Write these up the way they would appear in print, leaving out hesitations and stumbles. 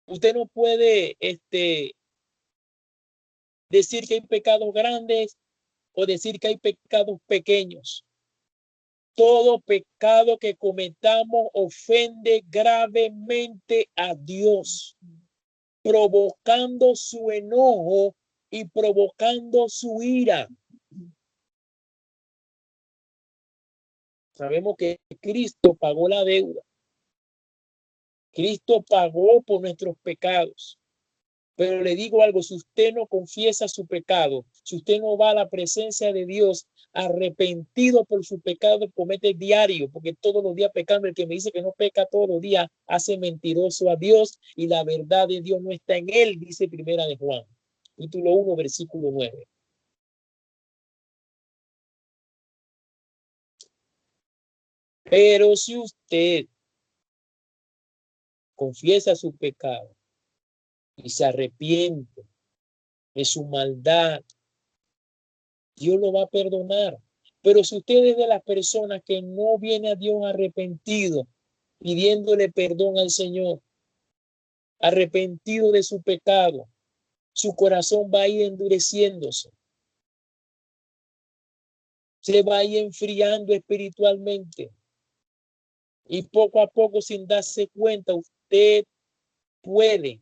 Usted no puede decir que hay pecados grandes o decir que hay pecados pequeños. Todo pecado que cometamos ofende gravemente a Dios, provocando su enojo y provocando su ira. Sabemos que Cristo pagó la deuda. Cristo pagó por nuestros pecados. Pero le digo algo, si usted no confiesa su pecado, si usted no va a la presencia de Dios arrepentido por su pecado que comete diario, porque todos los días pecando, el que me dice que no peca todos los días hace mentiroso a Dios y la verdad de Dios no está en él, dice Primera de Juan, capítulo 1, versículo 9. Pero si usted confiesa su pecado y se arrepiente de su maldad, Dios lo va a perdonar. Pero si usted es de las personas que no viene a Dios arrepentido, pidiéndole perdón al Señor, arrepentido de su pecado, su corazón va a ir endureciéndose. Se va a ir enfriando espiritualmente. Y poco a poco, sin darse cuenta, usted puede,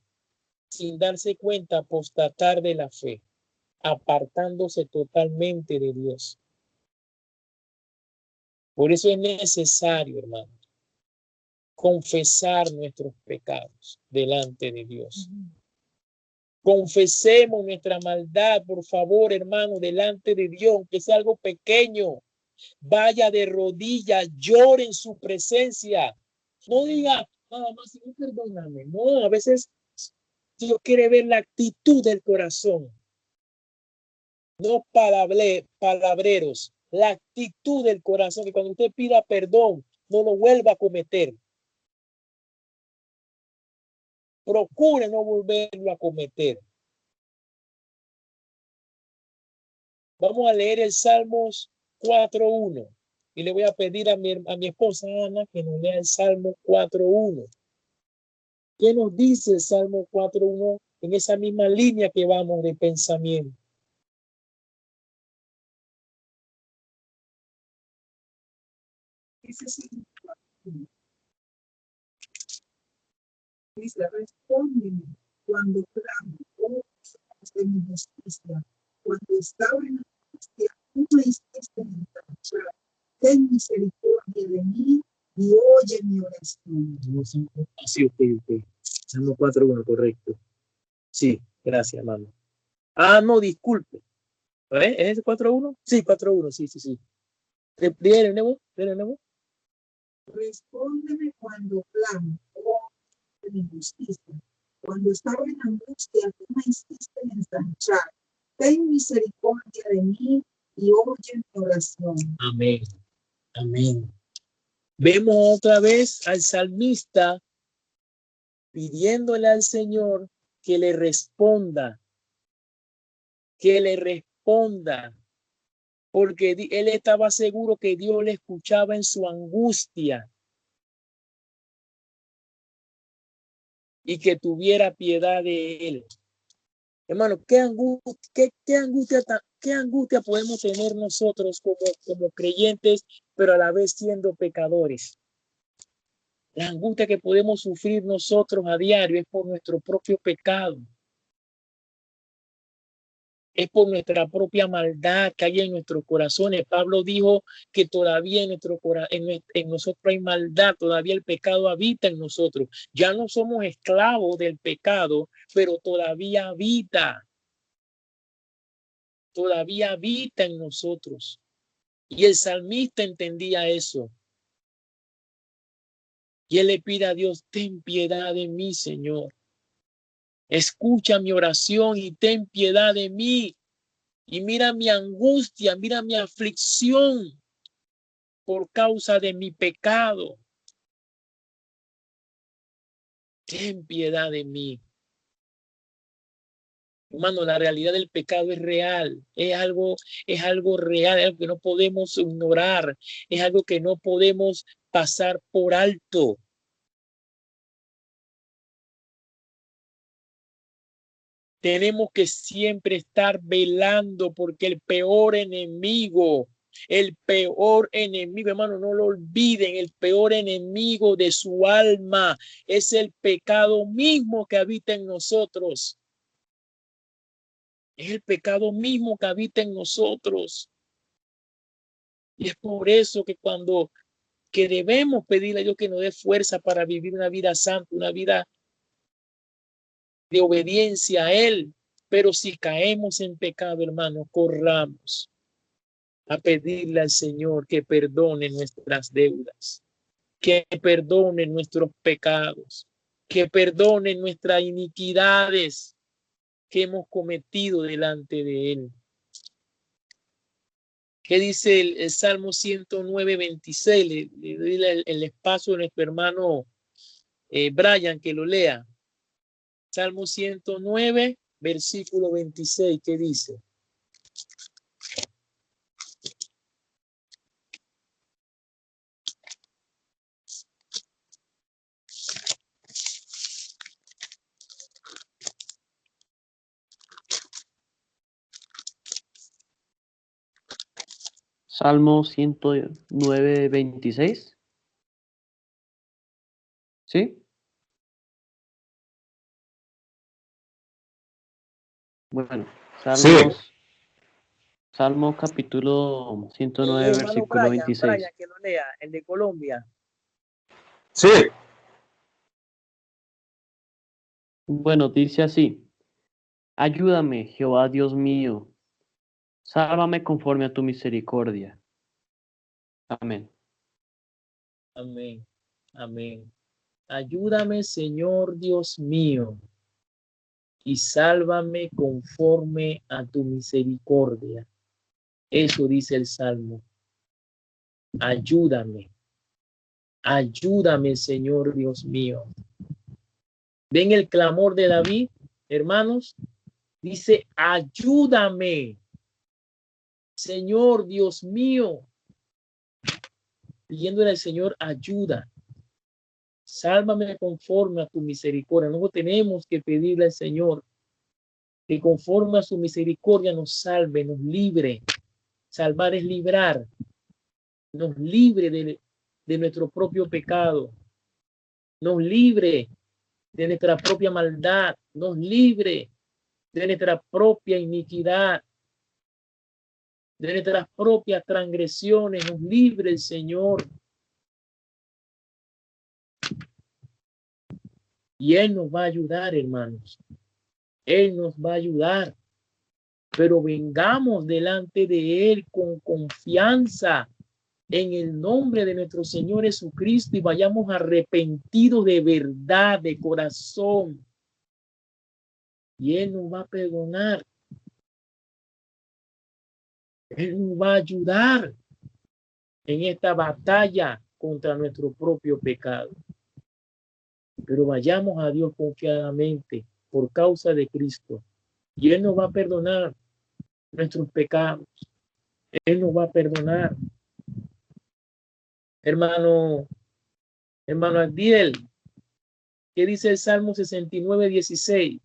sin darse cuenta, apostatar de la fe, apartándose totalmente de Dios. Por eso es necesario, hermano, confesar nuestros pecados delante de Dios. Confesemos nuestra maldad, por favor, hermano, delante de Dios, que sea algo pequeño. Vaya de rodillas, llore en su presencia. No diga, nada más, Señor, perdóname. No, a veces Dios quiere ver la actitud del corazón. No palabreros, la actitud del corazón, que cuando usted pida perdón, no lo vuelva a cometer. Procure no volverlo a cometer. Vamos a leer el Salmos 4:1 y le voy a pedir a mi esposa Ana que nos lea el Salmo 4:1. ¿Qué nos dice el Salmo 4:1 en esa misma línea que vamos de pensamiento? Dice, respóndeme cuando clamo, oh Dios de mi justicia, cuando estaba en angustia, tú me hiciste encontrar. Ten misericordia de mí y oye mi oración. Sí, ok. Salmo 4:1, correcto. Sí, gracias, hermano. Ah, no, disculpe. ¿Es ese 4:1? Sí, 4:1, sí. De nuevo. Respóndeme cuando clamo, oh de mi justicia. Cuando estaba en angustia, tú me hiciste ensanchar. Ten misericordia de mí y oye mi oración. Amén. Amén. Vemos otra vez al salmista pidiéndole al Señor que le responda, porque él estaba seguro que Dios le escuchaba en su angustia y que tuviera piedad de él. Hermano, qué angustia podemos tener nosotros como creyentes, pero a la vez siendo pecadores. La angustia que podemos sufrir nosotros a diario es por nuestro propio pecado. Es por nuestra propia maldad que hay en nuestros corazones. Pablo dijo que todavía en nosotros hay maldad, todavía el pecado habita en nosotros. Ya no somos esclavos del pecado, pero todavía habita en nosotros. Y el salmista entendía eso. Y él le pide a Dios, ten piedad de mí, Señor. Escucha mi oración y ten piedad de mí. Y mira mi angustia, mira mi aflicción por causa de mi pecado. Ten piedad de mí. Hermano, la realidad del pecado es real, es algo real, es algo que no podemos ignorar, es algo que no podemos pasar por alto. Tenemos que siempre estar velando porque el peor enemigo, hermano, no lo olviden, el peor enemigo de su alma es el pecado mismo que habita en nosotros. Es el pecado mismo que habita en nosotros. Y es por eso que debemos pedirle a Dios que nos dé fuerza para vivir una vida santa, una vida de obediencia a Él. Pero si caemos en pecado, hermano, corramos a pedirle al Señor que perdone nuestras deudas, que perdone nuestros pecados, que perdone nuestras iniquidades que hemos cometido delante de Él. ¿Qué dice el Salmo 109, 26? Le doy el espacio a nuestro hermano Brian que lo lea. Salmo 109, versículo 26, ¿qué dice? Salmo 109, 26. ¿Sí? Bueno, Salmo capítulo 109, versículo 26. Brian, que lo lea, el de Colombia. Sí. Bueno, dice así: ayúdame, Jehová Dios mío, sálvame conforme a tu misericordia. Amén. Amén. Amén. Ayúdame, Señor Dios mío, y sálvame conforme a tu misericordia. Eso dice el Salmo. Ayúdame. Ayúdame, Señor Dios mío. ¿Ven el clamor de David, hermanos? Dice, ayúdame, Señor Dios mío. Pidiéndole al Señor ayuda. Sálvame conforme a tu misericordia. Nosotros tenemos que pedirle al Señor que conforme a su misericordia nos salve, nos libre. Salvar es librar. Nos libre de nuestro propio pecado. Nos libre de nuestra propia maldad. Nos libre de nuestra propia iniquidad, de nuestras propias transgresiones. Nos libre el Señor. Y Él nos va a ayudar, hermanos. Él nos va a ayudar. Pero vengamos delante de Él con confianza en el nombre de nuestro Señor Jesucristo y vayamos arrepentidos de verdad, de corazón. Y Él nos va a perdonar. Él nos va a ayudar en esta batalla contra nuestro propio pecado. Pero vayamos a Dios confiadamente por causa de Cristo. Y Él nos va a perdonar nuestros pecados. Él nos va a perdonar. Hermano Abdiel, ¿qué dice el Salmo 69, 16?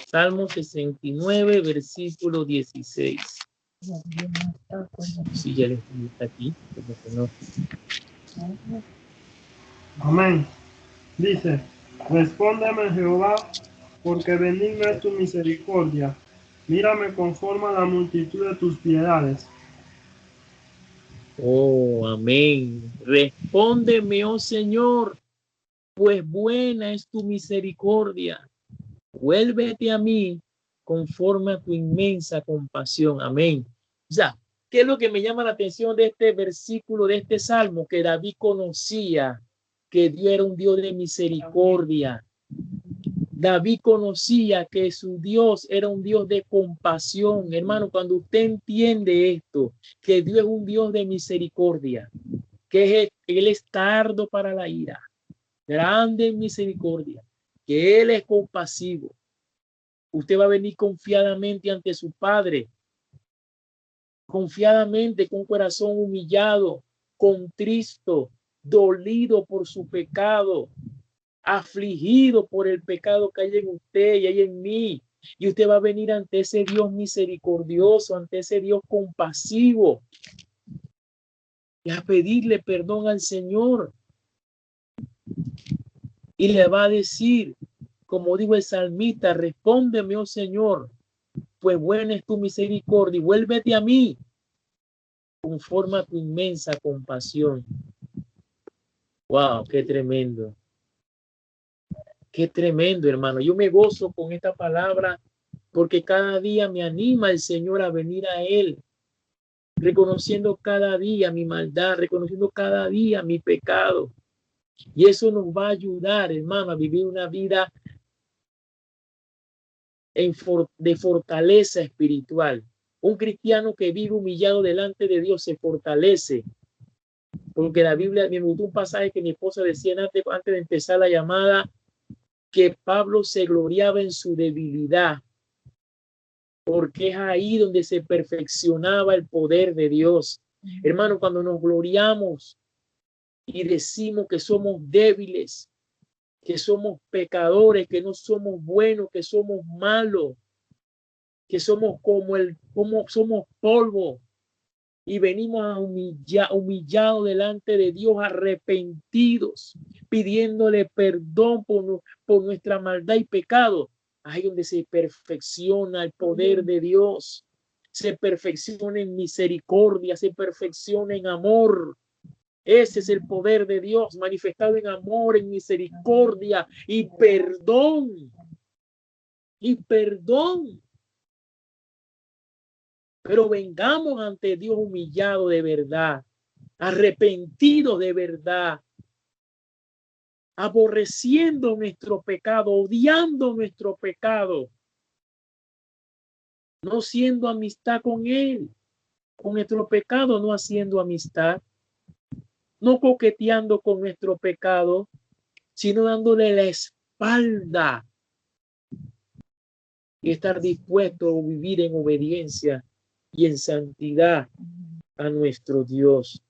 Salmo 69, versículo 16. Sí, ya está aquí. No. Amén. Dice, respóndeme, Jehová, porque benigna es tu misericordia. Mírame conforme a la multitud de tus piedades. Oh, amén. Respóndeme, oh Señor, pues buena es tu misericordia. Vuélvete a mí conforme a tu inmensa compasión. Amén. Ya, ¿qué es lo que me llama la atención de este versículo, de este salmo? Que David conocía que Dios era un Dios de misericordia. David conocía que su Dios era un Dios de compasión. Hermano, cuando usted entiende esto, que Dios es un Dios de misericordia, que Él es tardo para la ira, grande en misericordia, que Él es compasivo, usted va a venir confiadamente ante su Padre confiadamente, con corazón humillado, contristo, dolido por su pecado, afligido por el pecado que hay en usted y hay en mí. Y usted va a venir ante ese Dios misericordioso, ante ese Dios compasivo, y a pedirle perdón al Señor. Y le va a decir, como dijo el salmista, respóndeme, oh Señor, pues buena es tu misericordia y vuélvete a mí conforme a tu inmensa compasión. Wow, qué tremendo. Qué tremendo, hermano. Yo me gozo con esta palabra porque cada día me anima el Señor a venir a Él, reconociendo cada día mi maldad, reconociendo cada día mi pecado. Y eso nos va a ayudar, hermano, a vivir una vida de fortaleza espiritual. Un cristiano que vive humillado delante de Dios se fortalece. Porque la Biblia, me gustó un pasaje que mi esposa decía antes de empezar la llamada, que Pablo se gloriaba en su debilidad, porque es ahí donde se perfeccionaba el poder de Dios. Hermano, cuando nos gloriamos y decimos que somos débiles, que somos pecadores, que no somos buenos, que somos malos, que somos como somos polvo, y venimos a humillados delante de Dios, arrepentidos, pidiéndole perdón por nuestra maldad y pecado. Ahí donde se perfecciona el poder de Dios, se perfecciona en misericordia, se perfecciona en amor. Ese es el poder de Dios manifestado en amor, en misericordia y perdón. Y perdón. Pero vengamos ante Dios humillado de verdad, arrepentidos de verdad, aborreciendo nuestro pecado, odiando nuestro pecado, no siendo amistad con Él, con nuestro pecado, no haciendo amistad, no coqueteando con nuestro pecado, sino dándole la espalda y estar dispuesto a vivir en obediencia y en santidad a nuestro Dios.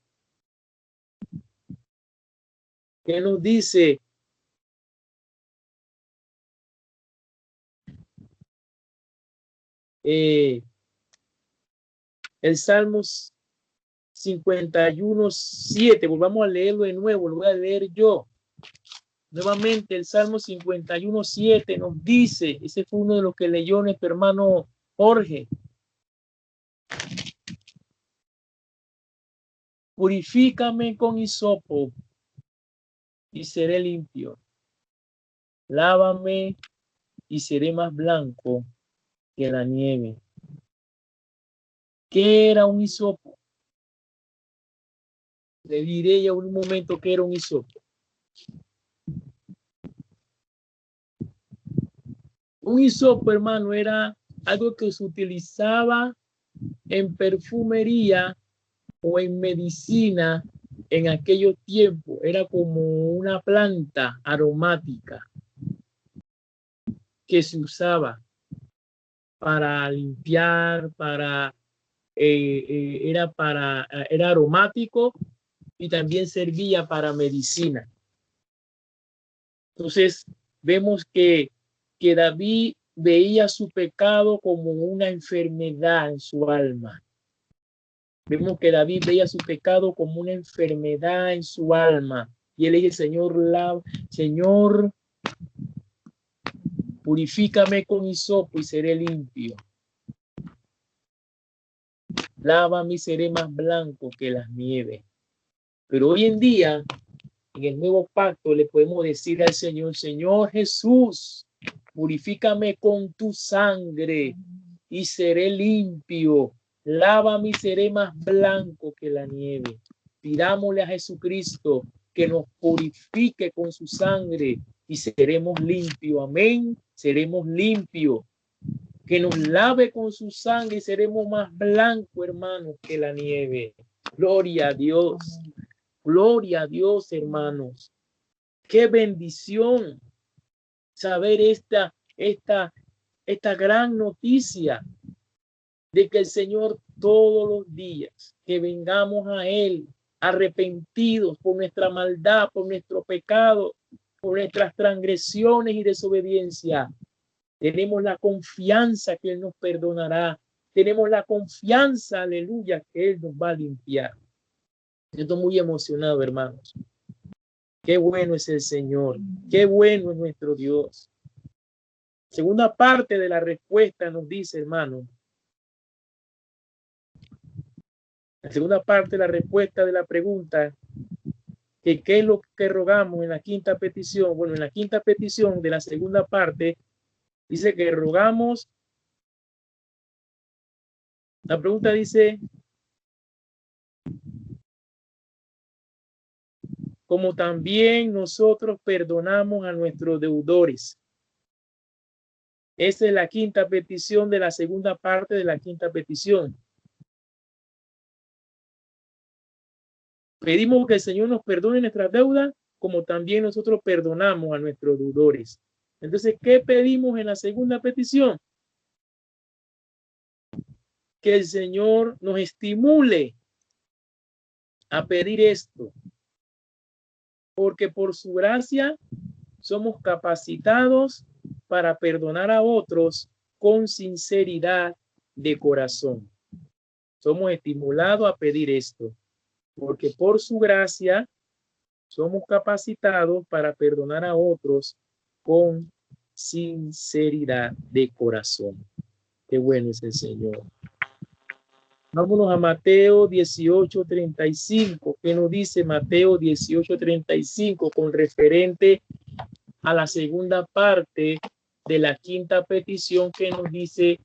¿Qué nos dice? El Salmos 51:7, volvamos a leerlo de nuevo, lo voy a leer yo. Nuevamente el Salmo 51:7 nos dice, ese fue uno de los que leyó nuestro hermano Jorge. Purifícame con hisopo y seré limpio. Lávame y seré más blanco que la nieve. ¿Qué era un hisopo? Le diré ya un momento qué era un hisopo. Un hisopo, hermano, era algo que se utilizaba en perfumería o en medicina en aquellos tiempos. Era como una planta aromática que se usaba para limpiar, era aromático y también servía para medicina. Entonces vemos que David veía su pecado como una enfermedad en su alma. Vemos que David veía su pecado como una enfermedad en su alma. Y él dice, Señor, purifícame con hisopo y seré limpio. Lávame y seré más blanco que las nieves. Pero hoy en día, en el nuevo pacto, le podemos decir al Señor, Señor Jesús, purifícame con tu sangre y seré limpio. Lávame y seré más blanco que la nieve. Pidámosle a Jesucristo que nos purifique con su sangre y seremos limpios. Amén. Seremos limpios. Que nos lave con su sangre y seremos más blancos, hermanos, que la nieve. Gloria a Dios. Gloria a Dios, hermanos. Qué bendición saber esta gran noticia de que el Señor todos los días, que vengamos a Él arrepentidos por nuestra maldad, por nuestro pecado, por nuestras transgresiones y desobediencia. Tenemos la confianza que Él nos perdonará. Tenemos la confianza, aleluya, que Él nos va a limpiar. Estoy muy emocionado, hermanos. Qué bueno es el Señor. Qué bueno es nuestro Dios. Segunda parte de la respuesta nos dice, hermano. La segunda parte de la respuesta de la pregunta, que qué es lo que rogamos en la quinta petición. Bueno, en la quinta petición de la segunda parte, dice que rogamos. La pregunta dice, como también nosotros perdonamos a nuestros deudores. Esa es la quinta petición de la segunda parte de la quinta petición. Pedimos que el Señor nos perdone nuestras deudas, como también nosotros perdonamos a nuestros deudores. Entonces, ¿qué pedimos en la segunda petición? Que el Señor nos estimule a pedir esto, porque por su gracia somos capacitados para perdonar a otros con sinceridad de corazón. Somos estimulados a pedir esto, porque por su gracia somos capacitados para perdonar a otros con sinceridad de corazón. Qué bueno es el Señor. Vámonos a Mateo 18:35. ¿Qué nos dice Mateo 18:35 con referente a la segunda parte de la quinta petición, que nos dice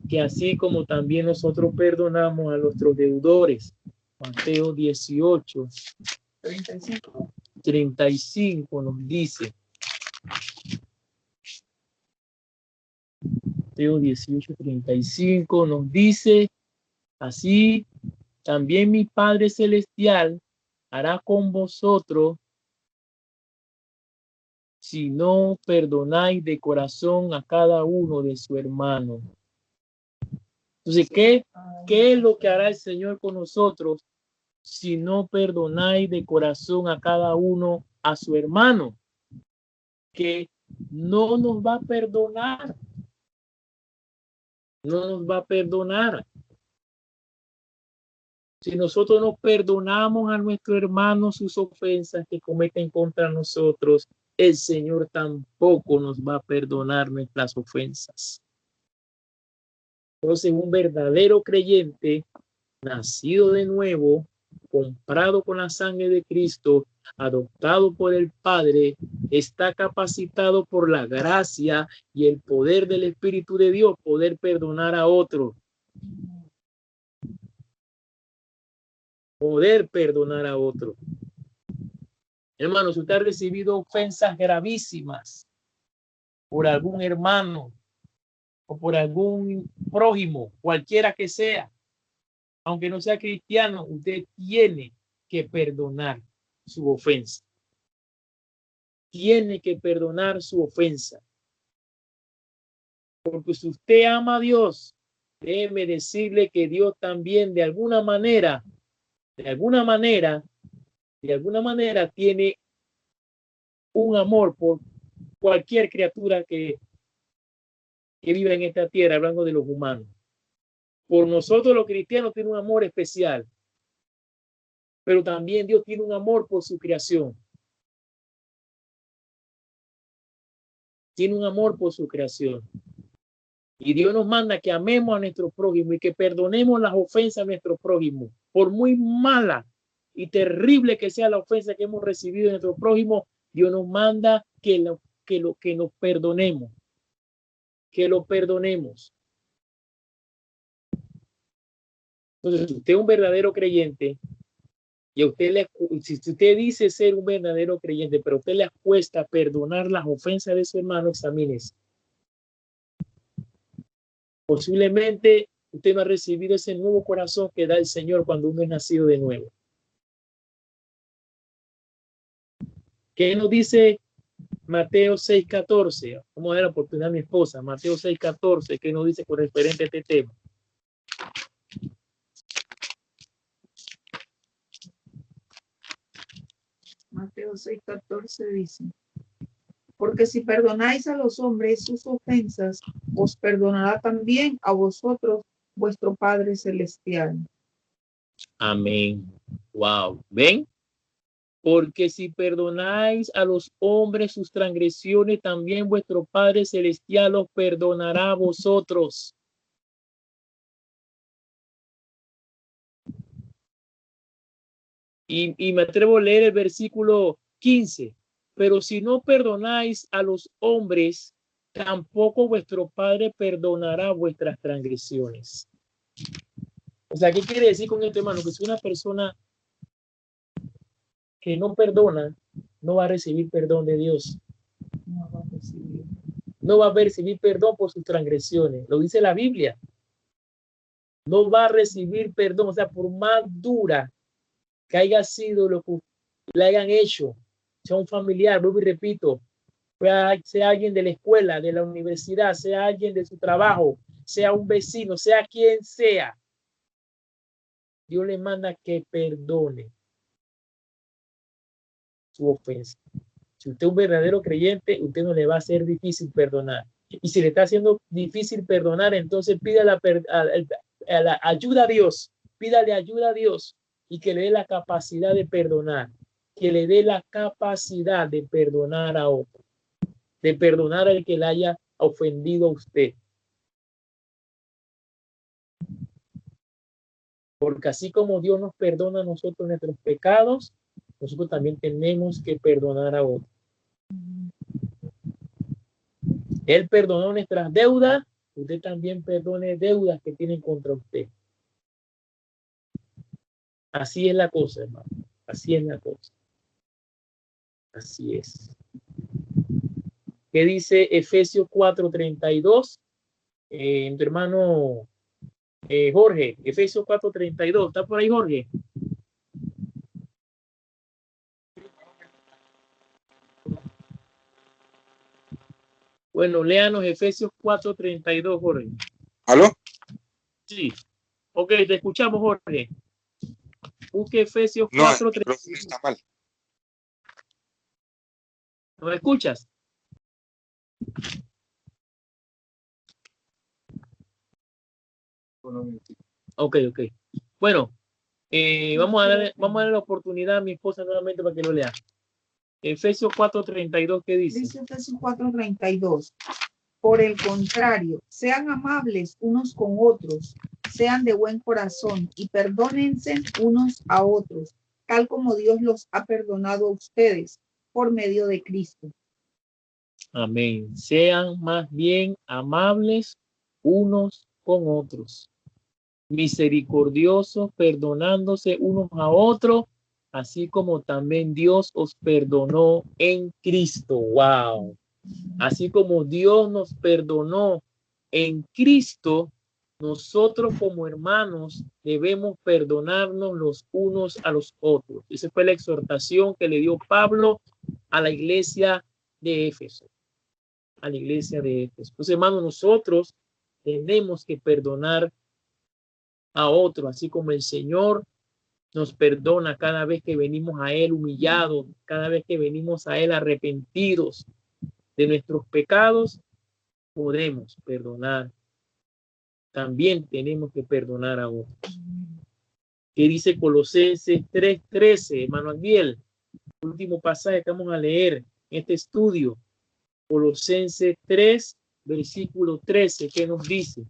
que así como también nosotros perdonamos a nuestros deudores? Mateo 18:35 nos dice. Mateo 18:35 nos dice: así también mi Padre Celestial hará con vosotros si no perdonáis de corazón a cada uno de su hermano. Entonces, ¿qué es lo que hará el Señor con nosotros si no perdonáis de corazón a cada uno a su hermano? Que no nos va a perdonar. No nos va a perdonar. Si nosotros no perdonamos a nuestro hermano sus ofensas que cometen contra nosotros, el Señor tampoco nos va a perdonar nuestras ofensas. Entonces, un verdadero creyente, nacido de nuevo, comprado con la sangre de Cristo, adoptado por el Padre, está capacitado por la gracia y el poder del Espíritu de Dios poder perdonar a otro. Poder perdonar a otro. Hermanos, si usted ha recibido ofensas gravísimas por algún hermano o por algún prójimo, cualquiera que sea, aunque no sea cristiano, usted tiene que perdonar su ofensa. Tiene que perdonar su ofensa. Porque si usted ama a Dios, déjeme decirle que Dios también de alguna manera tiene un amor por cualquier criatura que viva en esta tierra, hablando de los humanos. Por nosotros los cristianos tiene un amor especial, pero también Dios tiene un amor por su creación. Tiene un amor por su creación. Y Dios nos manda que amemos a nuestro prójimo y que perdonemos las ofensas a nuestro prójimo. Por muy mala y terrible que sea la ofensa que hemos recibido de nuestro prójimo, Dios nos manda que nos perdonemos. Que lo perdonemos. Entonces, si usted es un verdadero creyente, y a usted si usted dice ser un verdadero creyente, pero a usted le cuesta perdonar las ofensas de su hermano, examínese. Posiblemente usted no ha recibido ese nuevo corazón que da el Señor cuando uno es nacido de nuevo. ¿Qué nos dice Mateo 6:14? Vamos a dar la oportunidad a mi esposa. Mateo 6:14, ¿qué nos dice con referente a este tema? Mateo 6:14 dice, porque si perdonáis a los hombres sus ofensas, os perdonará también a vosotros vuestro Padre Celestial. Amén. Wow. ¿Ven? Porque si perdonáis a los hombres sus transgresiones, también vuestro Padre Celestial os perdonará a vosotros. Y me atrevo a leer el versículo 15. Pero si no perdonáis a los hombres, tampoco vuestro Padre perdonará vuestras transgresiones. O sea, ¿qué quiere decir con esto, hermano? Que si una persona que no perdona, no va a recibir perdón de Dios. No va a recibir perdón por sus transgresiones. Lo dice la Biblia. No va a recibir perdón. O sea, por más dura que haya sido lo que le hayan hecho, sea un familiar, vuelvo y repito, sea alguien de la escuela, de la universidad, sea alguien de su trabajo, sea un vecino, sea quien sea, Dios le manda que perdone su ofensa. Si usted es un verdadero creyente, usted no le va a ser difícil perdonar. Y si le está haciendo difícil perdonar, entonces pida la ayuda a Dios, pídale ayuda a Dios y que le dé la capacidad de perdonar, que le dé la capacidad de perdonar a otro, de perdonar al que le haya ofendido a usted. Porque así como Dios nos perdona a nosotros nuestros pecados, nosotros también tenemos que perdonar a otros. Él perdonó nuestras deudas, usted también perdone deudas que tienen contra usted. Así es la cosa, hermano. Así es la cosa. Así es. ¿Qué dice Efesios 4:32? Tu hermano Jorge, Efesios 4:32. ¿Está por ahí, Jorge? Bueno, léanos Efesios 4:32, Jorge. ¿Aló? Sí. Ok, te escuchamos, Jorge. Busque Efesios No, 4:32. está mal. ¿No me escuchas? Ok. Bueno, vamos a darle la oportunidad a mi esposa nuevamente para que lo lea. Efesios 4:32, ¿qué dice? Dice Efesios 4:32. Por el contrario, sean amables unos con otros, sean de buen corazón y perdónense unos a otros, tal como Dios los ha perdonado a ustedes por medio de Cristo. Amén. Sean más bien amables unos con otros, misericordiosos, perdonándose unos a otros, así como también Dios os perdonó en Cristo. Wow. Así como Dios nos perdonó en Cristo, nosotros como hermanos debemos perdonarnos los unos a los otros. Esa fue la exhortación que le dio Pablo a la iglesia de Éfeso. A la iglesia de Éfeso. Pues hermanos, nosotros tenemos que perdonar a otros, así como el Señor nos perdona cada vez que venimos a Él humillados, cada vez que venimos a Él arrepentidos de nuestros pecados, podemos perdonar. También tenemos que perdonar a otros. ¿Qué dice Colosenses 3:13, hermano Adiel? Último pasaje que vamos a leer en este estudio. Colosenses 3, versículo 13, ¿qué nos dice?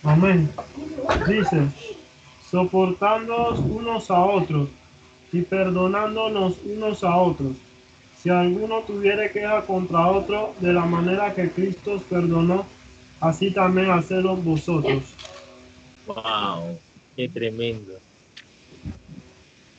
Amén. Dice, soportándoos unos a otros y perdonándonos unos a otros. Si alguno tuviere queja contra otro, de la manera que Cristo os perdonó, así también hacedlo vosotros. Wow, qué tremendo.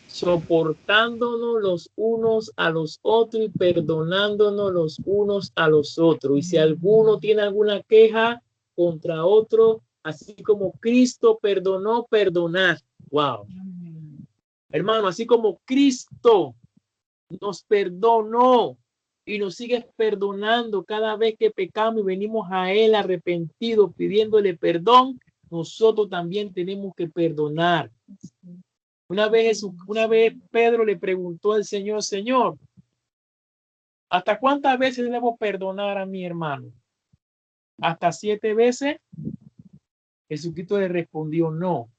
Soportándonos los unos a los otros y perdonándonos los unos a los otros. Y si alguno tiene alguna queja contra otro, así como Cristo perdonó, perdonad. Wow. Hermano, así como Cristo nos perdonó y nos sigue perdonando cada vez que pecamos y venimos a Él arrepentidos pidiéndole perdón. Nosotros también tenemos que perdonar. Una vez Pedro le preguntó al Señor, Señor, ¿hasta cuántas veces debo perdonar a mi hermano? ¿Hasta 7 veces? Jesucristo le respondió, no,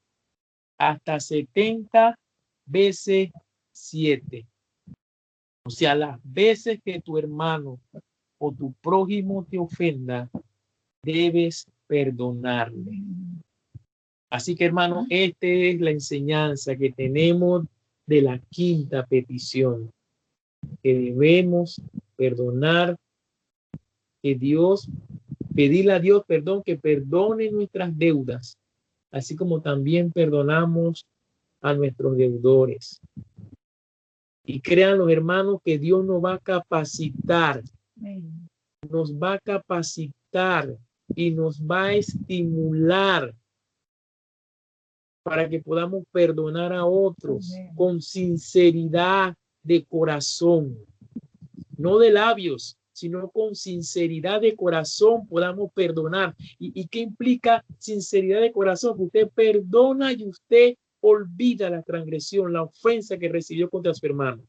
hasta 70 veces 7. O sea, las veces que tu hermano o tu prójimo te ofenda, debes perdonarle. Así que, hermano, esta es la enseñanza que tenemos de la quinta petición, que debemos perdonar, que Dios, pedirle a Dios, perdón, que perdone nuestras deudas, así como también perdonamos a nuestros deudores. Y crean los hermanos que Dios nos va a capacitar, y nos va a estimular para que podamos perdonar a otros con sinceridad de corazón, no de labios, sino con sinceridad de corazón podamos perdonar. ¿Y qué implica sinceridad de corazón? Que usted perdona y usted olvida la transgresión, la ofensa que recibió contra su hermano.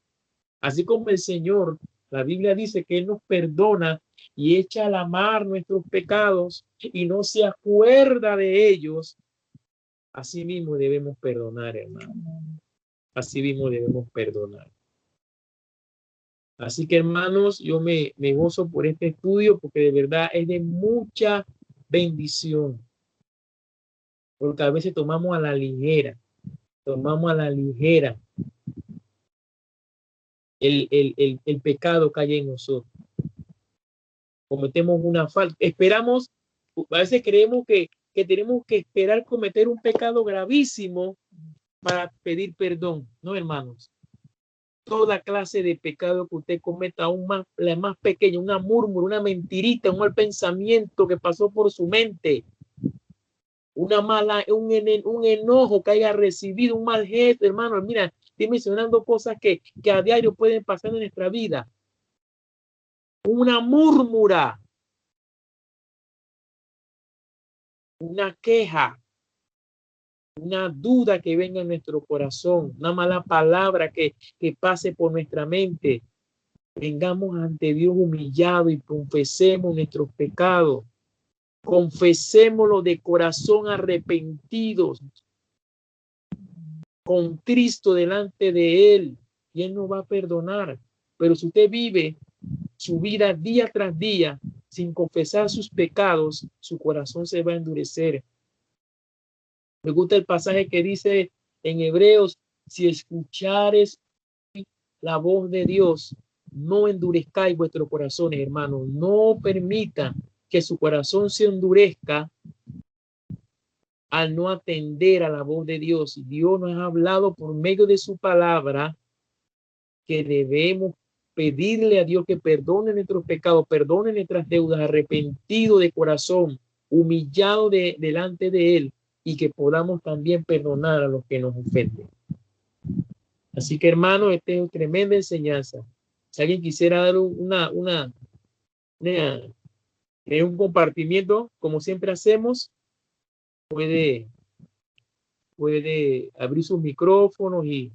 Así como el Señor, la Biblia dice que Él nos perdona y echa a la mar nuestros pecados y no se acuerda de ellos. Así mismo debemos perdonar, hermano. Así mismo debemos perdonar. Así que, hermanos, yo me gozo por este estudio porque de verdad es de mucha bendición. Porque a veces tomamos a la ligera el pecado que hay en nosotros. Cometemos una falta. Esperamos, a veces creemos que tenemos que esperar cometer un pecado gravísimo para pedir perdón. No, hermanos. Toda clase de pecado que usted cometa, aún más, la más pequeña, una murmura, una mentirita, un mal pensamiento que pasó por su mente, un enojo que haya recibido, un mal gesto, hermano. Mira, estoy mencionando cosas que a diario pueden pasar en nuestra vida. Una murmura, una queja, una duda que venga en nuestro corazón, una mala palabra que pase por nuestra mente. Vengamos ante Dios humillado y confesemos nuestros pecados. Confesémoslo de corazón arrepentidos, con Cristo delante de Él, y Él nos va a perdonar. Pero si usted vive su vida día tras día sin confesar sus pecados, su corazón se va a endurecer. Me gusta el pasaje que dice en Hebreos, si escuchares la voz de Dios, no endurezcáis vuestros corazones, hermanos. No permita que su corazón se endurezca al no atender a la voz de Dios. Dios nos ha hablado por medio de su palabra que debemos pedirle a Dios que perdone nuestros pecados, perdone nuestras deudas, arrepentido de corazón, humillado delante de Él, y que podamos también perdonar a los que nos ofenden. Así que, hermano, esta es una tremenda enseñanza. Si alguien quisiera dar un compartimiento, como siempre hacemos, puede abrir sus micrófonos y